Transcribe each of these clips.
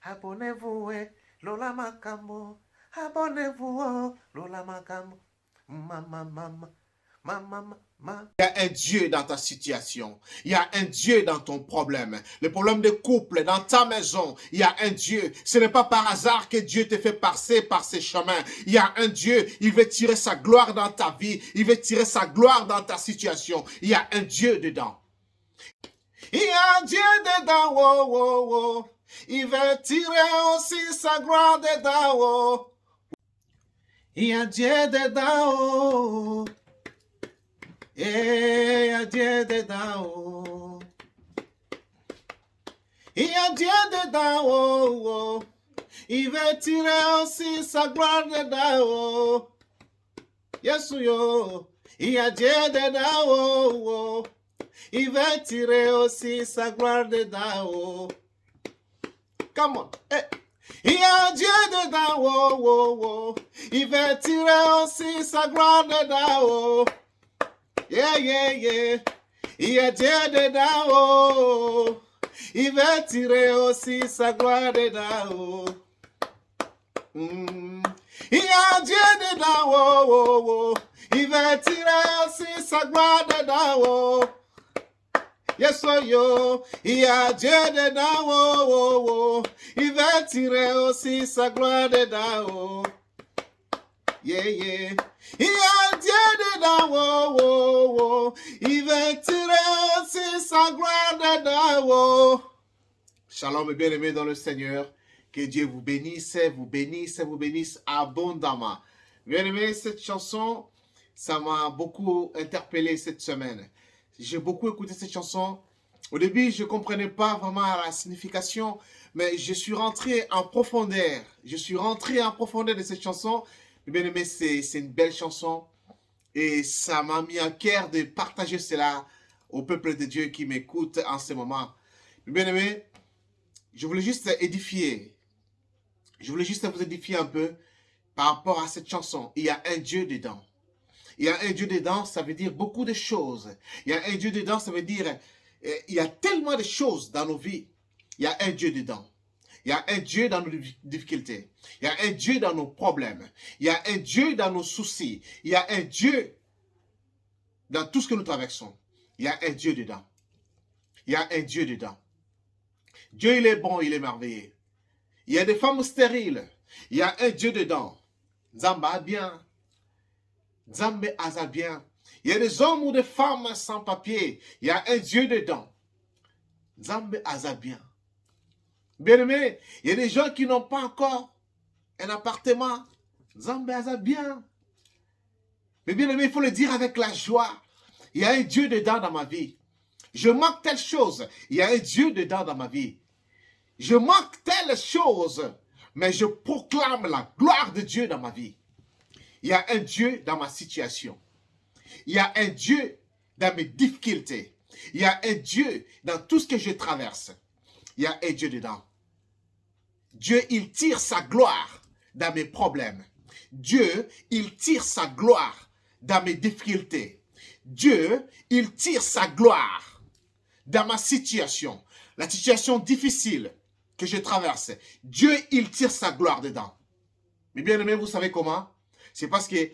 Abonnez-vous, Lola Makambo. Abonnez-vous, Lola Makambo. Mama, mama, mama, mama. Il y a un Dieu dans ta situation. Il y a un Dieu dans ton problème. Le problème de couple, dans ta maison, il y a un Dieu. Ce n'est pas par hasard que Dieu te fait passer par ces chemins. Il y a un Dieu. Il veut tirer sa gloire dans ta vie. Il veut tirer sa gloire dans ta situation. Il y a un Dieu dedans. Il y a un Dieu dedans, oh, oh, oh. Il veut tirer aussi sa gloire dedans, oh. Il y a un Dieu dedans, oh. Et il y a un Dieu dedans, oh. Il y a un Dieu dedans, oh, oh. Il veut tirer aussi sa gloire dedans, oh. Yes, yo. Il y a un Dieu dedans, oh, oh. Il veut tirer aussi sa gloire dedans, oh. Come on. Hey. Il y a un Dieu dedans, oh, oh, oh. Il veut tirer aussi sa gloire dedans, oh. Yeah, yeah, yeah. Il y a Dieu dedans, oh. Il veut tirer aussi sa gloire dedans, oh. Il y a un Dieu dedans, oh, oh, oh. Il veut tirer aussi sa gloire dedans, oh. Yes, oh, yo. Il y a Dieu dedans, oh, oh, oh. Il veut tirer aussi sa gloire dedans, oh. Yeah, yeah. Il y a un Dieu dedans, oh, oh, oh. Il veut tirer aussi sa gloire dedans, oh. Shalom, bien-aimés dans le Seigneur. Que Dieu vous bénisse, vous bénisse, vous bénisse abondamment. Bien-aimés, cette chanson, ça m'a beaucoup interpellé cette semaine. J'ai beaucoup écouté cette chanson. Au début, je ne comprenais pas vraiment la signification, mais je suis rentré en profondeur. Je suis rentré en profondeur de cette chanson. Bien aimé, c'est une belle chanson. Et ça m'a mis à cœur de partager cela au peuple de Dieu qui m'écoute en ce moment. Bien aimé, je voulais juste édifier. Je voulais juste vous édifier un peu par rapport à cette chanson. Il y a un Dieu dedans. Il y a un Dieu dedans, ça veut dire beaucoup de choses. Il y a un Dieu dedans, ça veut dire, il y a tellement de choses dans nos vies. Il y a un Dieu dedans. Il y a un Dieu dans nos difficultés. Il y a un Dieu dans nos problèmes. Il y a un Dieu dans nos soucis. Il y a un Dieu dans tout ce que nous traversons. Il y a un Dieu dedans. Il y a un Dieu dedans. Dieu, il est bon, il est merveilleux. Il y a des femmes stériles. Il y a un Dieu dedans. Zamba bien. Zambé Azabien. Il y a des hommes ou des femmes sans papier. Il y a un Dieu dedans. Zambé Azabien. Bien aimé, il y a des gens qui n'ont pas encore un appartement. Zambé Azabien. Mais bien aimé, il faut le dire avec la joie. Il y a un Dieu dedans dans ma vie. Je manque telle chose. Il y a un Dieu dedans dans ma vie. Je manque telle chose. Mais je proclame la gloire de Dieu dans ma vie. Il y a un Dieu dans ma situation. Il y a un Dieu dans mes difficultés. Il y a un Dieu dans tout ce que je traverse. Il y a un Dieu dedans. Dieu, il tire sa gloire dans mes problèmes. Dieu, il tire sa gloire dans mes difficultés. Dieu, il tire sa gloire dans ma situation. La situation difficile que je traverse. Dieu, il tire sa gloire dedans. Mais bien aimé, vous savez comment? C'est parce que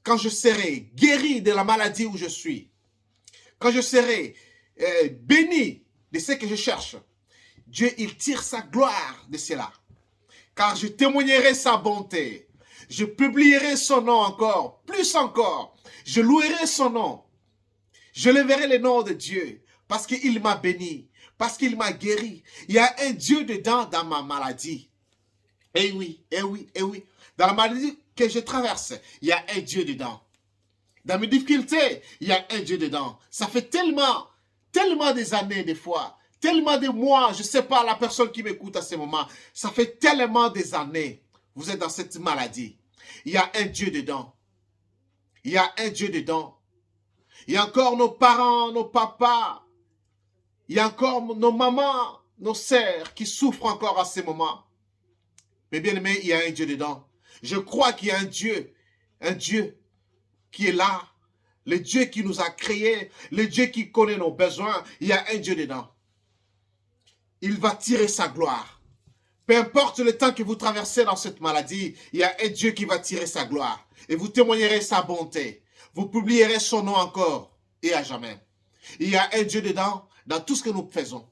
quand je serai guéri de la maladie où je suis, quand je serai béni de ce que je cherche, Dieu, il tire sa gloire de cela. Car je témoignerai sa bonté. Je publierai son nom encore, plus encore. Je louerai son nom. Je leverai le nom de Dieu parce qu'il m'a béni, parce qu'il m'a guéri. Il y a un Dieu dedans dans ma maladie. Eh oui, eh oui, eh oui. Dans la maladie que je traverse, il y a un Dieu dedans. Dans mes difficultés, il y a un Dieu dedans. Ça fait tellement des années des fois, tellement de mois, je ne sais pas la personne qui m'écoute à ce moment, ça fait tellement des années, vous êtes dans cette maladie. Il y a un Dieu dedans. Il y a un Dieu dedans. Il y a encore nos parents, nos papas, il y a encore nos mamans, nos sœurs qui souffrent encore à ce moment. Mais bien aimé, il y a un Dieu dedans. Je crois qu'il y a un Dieu qui est là, le Dieu qui nous a créés, le Dieu qui connaît nos besoins, il y a un Dieu dedans. il va tirer sa gloire. Peu importe le temps que vous traversez dans cette maladie, il y a un Dieu qui va tirer sa gloire. Et vous témoignerez sa bonté. Vous publierez son nom encore et à jamais. Il y a un Dieu dedans dans tout ce que nous faisons.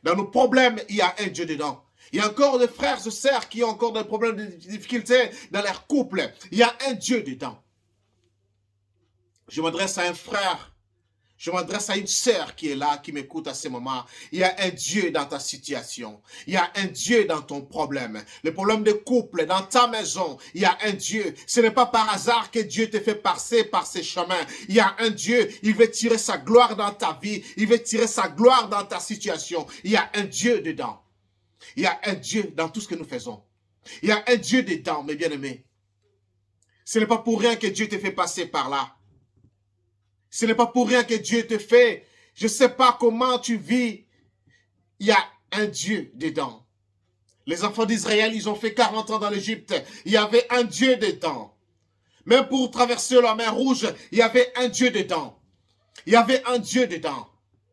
Dans nos problèmes, il y a un Dieu dedans. Il y a encore des frères et sœurs qui ont encore des problèmes, des difficultés dans leur couple. Il y a un Dieu dedans. Je m'adresse à un frère. Je m'adresse à une sœur qui est là, qui m'écoute à ce moment. Il y a un Dieu dans ta situation. Il y a un Dieu dans ton problème. Le problème de couple, dans ta maison, il y a un Dieu. Ce n'est pas par hasard que Dieu te fait passer par ces chemins. Il y a un Dieu. Il veut tirer sa gloire dans ta vie. Il veut tirer sa gloire dans ta situation. Il y a un Dieu dedans. Il y a un Dieu dans tout ce que nous faisons. Il y a un Dieu dedans, mes bien-aimés. Ce n'est pas pour rien que Dieu te fait passer par là. Ce n'est pas pour rien que Dieu te fait. Je ne sais pas comment tu vis. Il y a un Dieu dedans. Les enfants d'Israël, ils ont fait 40 ans dans l'Égypte. Il y avait un Dieu dedans. Même pour traverser la mer Rouge, il y avait un Dieu dedans. Il y avait un Dieu dedans.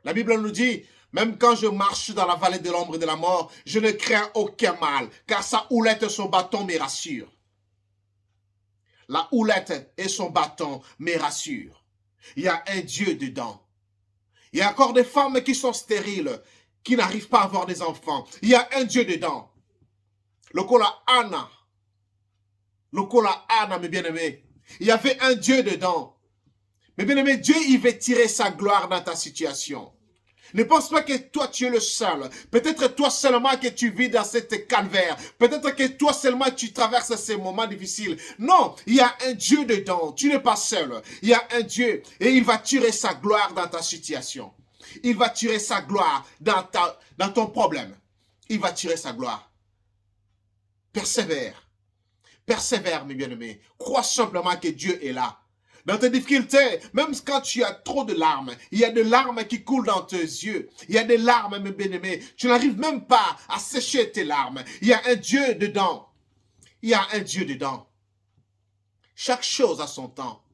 La Bible nous dit, même quand je marche dans la vallée de l'ombre et de la mort, je ne crains aucun mal, car sa houlette et son bâton me rassurent. La houlette et son bâton me rassurent. Il y a un Dieu dedans. Il y a encore des femmes qui sont stériles, qui n'arrivent pas à avoir des enfants. Il y a un Dieu dedans. Le kola Anna. Le kola Anna, mes bien-aimés. Il y avait un Dieu dedans. Mes bien-aimés, Dieu, il veut tirer sa gloire dans ta situation. Ne pense pas que toi, tu es le seul. Peut-être toi seulement que tu vis dans cette calvaire. Peut-être que toi seulement tu traverses ces moments difficiles. Non, il y a un Dieu dedans. Tu n'es pas seul. Il y a un Dieu et il va tirer sa gloire dans ta situation. Il va tirer sa gloire dans ton problème. Il va tirer sa gloire. Persévère. Persévère, mes bien-aimés. Crois simplement que Dieu est là. Dans tes difficultés, même quand tu as trop de larmes, il y a des larmes qui coulent dans tes yeux. Il y a des larmes, mes bien-aimés. Tu n'arrives même pas à sécher tes larmes. Il y a un Dieu dedans. Il y a un Dieu dedans. Chaque chose a son temps.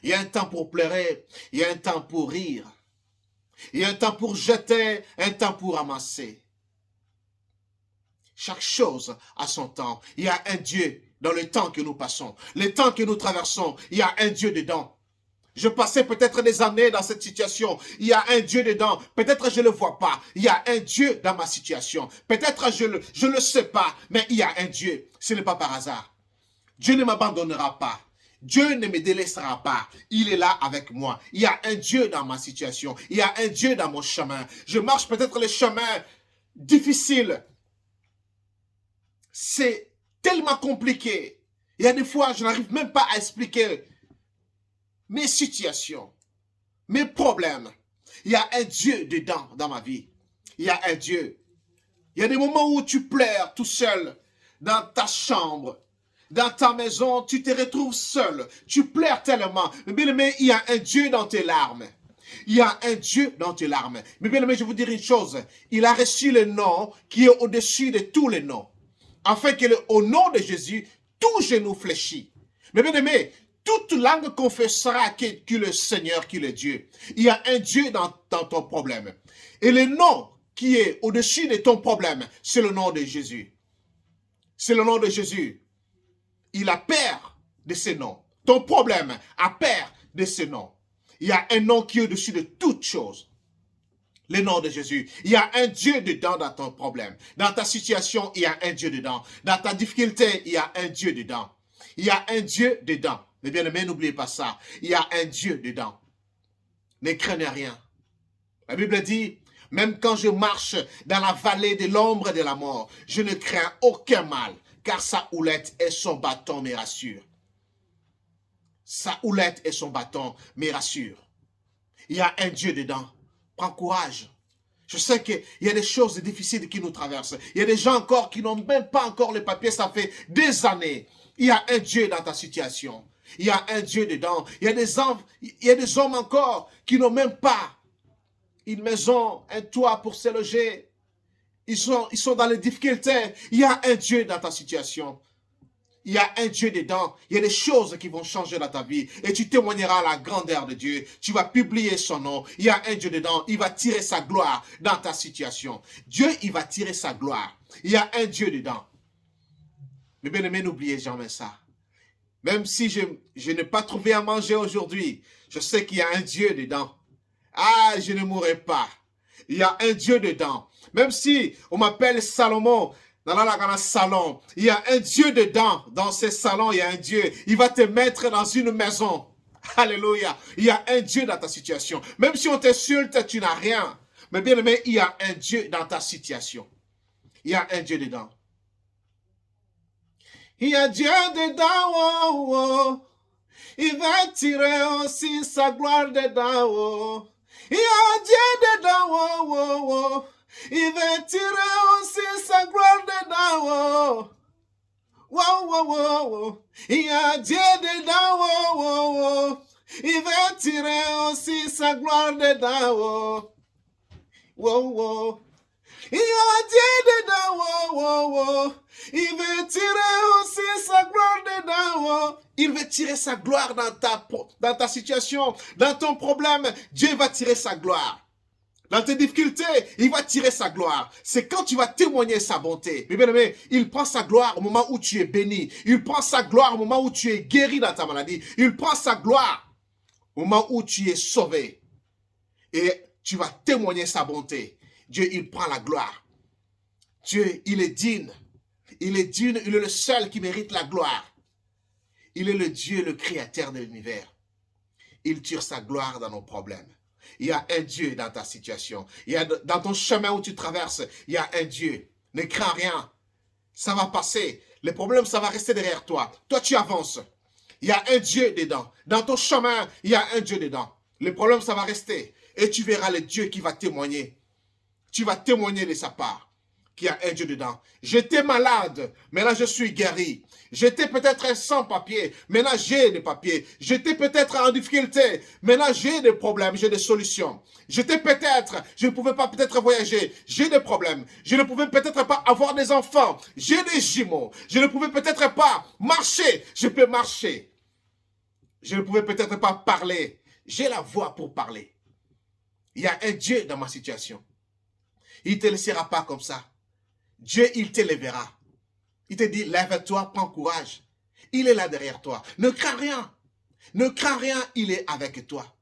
Il y a un temps pour pleurer. Il y a un temps pour rire. Il y a un temps pour jeter, un temps pour ramasser. Chaque chose a son temps. Il y a un Dieu dans le temps que nous passons, le temps que nous traversons, il y a un Dieu dedans. Je passais peut-être des années dans cette situation. Il y a un Dieu dedans. Peut-être je ne le vois pas. Il y a un Dieu dans ma situation. Peut-être je ne le sais pas, mais il y a un Dieu. Ce n'est pas par hasard. Dieu ne m'abandonnera pas. Dieu ne me délaissera pas. Il est là avec moi. Il y a un Dieu dans ma situation. Il y a un Dieu dans mon chemin. Je marche peut-être les chemins difficiles. C'est tellement compliqué. Il y a des fois, je n'arrive même pas à expliquer mes situations, mes problèmes. Il y a un Dieu dedans dans ma vie. Il y a un Dieu. Il y a des moments où tu pleures tout seul dans ta chambre, dans ta maison, tu te retrouves seul. Tu pleures tellement. Mais bien aimé, il y a un Dieu dans tes larmes. Il y a un Dieu dans tes larmes. Mais bien aimé, je vais vous dire une chose. Il a reçu le nom qui est au-dessus de tous les noms. Afin qu'au nom de Jésus, tout genou fléchit. Mais bien aimé, toute langue confessera que le Seigneur, qu'il est Dieu. Il y a un Dieu dans ton problème. Et le nom qui est au-dessus de ton problème, c'est le nom de Jésus. C'est le nom de Jésus. Il a peur de ce nom. Ton problème a peur de ce nom. Il y a un nom qui est au-dessus de toutes choses. Le nom de Jésus. Il y a un Dieu dedans dans ton problème. Dans ta situation, il y a un Dieu dedans. Dans ta difficulté, il y a un Dieu dedans. Il y a un Dieu dedans. Mais bien aimé, n'oubliez pas ça. Il y a un Dieu dedans. Ne craignez rien. La Bible dit, même quand je marche dans la vallée de l'ombre de la mort, je ne crains aucun mal, car sa houlette et son bâton me rassurent. Sa houlette et son bâton me rassurent. Il y a un Dieu dedans. Prends courage. Je sais qu'il y a des choses difficiles qui nous traversent. Il y a des gens encore qui n'ont même pas encore les papiers. Ça fait des années. Il y a un Dieu dans ta situation. Il y a un Dieu dedans. Il y a des hommes encore qui n'ont même pas une maison, un toit pour se loger. Ils sont dans les difficultés. Il y a un Dieu dans ta situation. il y a un Dieu dedans. Il y a des choses qui vont changer dans ta vie. Et tu témoigneras la grandeur de Dieu. Tu vas publier son nom. Il y a un Dieu dedans. Il va tirer sa gloire dans ta situation. Dieu, il va tirer sa gloire. Il y a un Dieu dedans. Mais bien aimé, n'oubliez jamais ça. Même si je n'ai pas trouvé à manger aujourd'hui, je sais qu'il y a un Dieu dedans. Ah, je ne mourrai pas. Il y a un Dieu dedans. Même si on m'appelle Salomon, dans la salon, il y a un Dieu dedans. Dans ces salons, il y a un Dieu. Il va te mettre dans une maison. Alléluia. Il y a un Dieu dans ta situation. Même si on t'insulte, tu n'as rien. Mais bien aimé, il y a un Dieu dans ta situation. Il y a un Dieu dedans. Il y a Dieu dedans, oh, oh. Il va tirer aussi sa gloire dedans, oh. Il y a Dieu dedans, oh, oh, oh. Il va tirer aussi sa gloire dedans, oh. Oh, oh, oh, oh. Il y a Dieu dedans, oh, oh, oh. Il va tirer aussi sa gloire dedans, oh. Oh, oh. Il y a Dieu dedans, oh, oh, oh. Il veut tirer aussi sa gloire dedans, oh. Il veut tirer sa gloire dans ta situation, dans ton problème. Dieu va tirer sa gloire. Dans tes difficultés, il va tirer sa gloire. C'est quand tu vas témoigner sa bonté. Mais bien aimé, il prend sa gloire au moment où tu es béni. Il prend sa gloire au moment où tu es guéri dans ta maladie. Il prend sa gloire au moment où tu es sauvé. Et tu vas témoigner sa bonté. Dieu, il prend la gloire. Dieu, il est digne. Il est digne, il est le seul qui mérite la gloire. Il est le Dieu, le créateur de l'univers. Il tire sa gloire dans nos problèmes. Il y a un Dieu dans ta situation. Il y a dans ton chemin où tu traverses, il y a un Dieu. Ne crains rien. Ça va passer. Les problèmes, ça va rester derrière toi. Toi, tu avances. Il y a un Dieu dedans. Dans ton chemin, il y a un Dieu dedans. Les problèmes, ça va rester. Et tu verras le Dieu qui va témoigner. Tu vas témoigner de sa part. Qu'il y a un Dieu dedans. J'étais malade, mais là je suis guéri. J'étais peut-être sans papier, mais là j'ai des papiers. J'étais peut-être en difficulté, mais là j'ai des problèmes, j'ai des solutions. J'étais peut-être, je ne pouvais pas peut-être voyager, j'ai des problèmes. Je ne pouvais peut-être pas avoir des enfants, j'ai des jumeaux. Je ne pouvais peut-être pas marcher, je peux marcher. Je ne pouvais peut-être pas parler, j'ai la voix pour parler. Il y a un Dieu dans ma situation. Il ne te laissera pas comme ça. Dieu, il t'élèvera. Il te dit, lève-toi, prends courage. Il est là derrière toi. Ne crains rien. Ne crains rien, il est avec toi.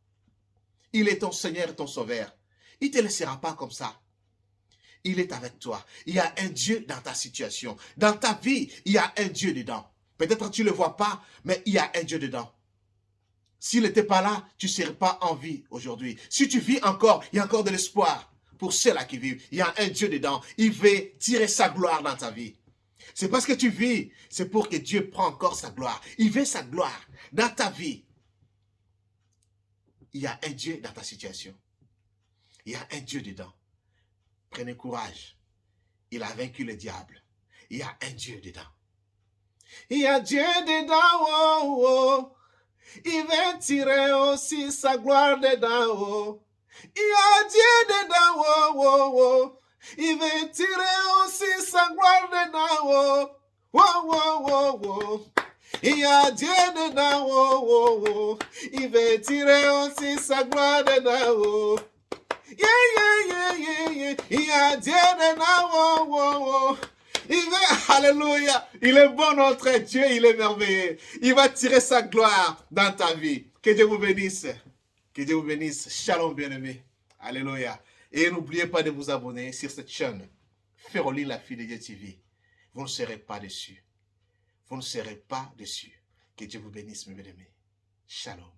Il est ton Seigneur et ton Sauveur. Il ne te laissera pas comme ça. Il est avec toi. Il y a un Dieu dans ta situation. Dans ta vie, il y a un Dieu dedans. Peut-être tu ne le vois pas, mais il y a un Dieu dedans. S'il n'était pas là, tu ne serais pas en vie aujourd'hui. Si tu vis encore, il y a encore de l'espoir. Pour ceux-là qui vivent, il y a un Dieu dedans. Il veut tirer sa gloire dans ta vie. C'est parce que tu vis, c'est pour que Dieu prenne encore sa gloire. Il veut sa gloire dans ta vie. Il y a un Dieu dans ta situation. Il y a un Dieu dedans. Prenez courage. Il a vaincu le diable. Il y a un Dieu dedans. Il y a Dieu dedans, oh, oh. Il veut tirer aussi sa gloire dedans, oh. Il y a Dieu dedans, oh, oh, oh. Il veut tirer aussi sa gloire dedans, oh, oh, oh, oh, oh. Il y a Dieu dedans, oh, oh, oh. Il veut tirer aussi sa gloire dedans, oh. Yeah, yeah, yeah, yeah, yeah. Il y a Dieu dedans, oh, oh, oh. Il veut, alléluia, il est bon notre Dieu, il est merveilleux. Il va tirer sa gloire dans ta vie. Que Dieu vous bénisse. Que Dieu vous bénisse. Shalom, bien-aimés. Alléluia. Et n'oubliez pas de vous abonner sur cette chaîne. Ferroline, la fille de Dieu TV. Vous ne serez pas déçus. Vous ne serez pas déçus. Que Dieu vous bénisse, mes bien-aimés. Shalom.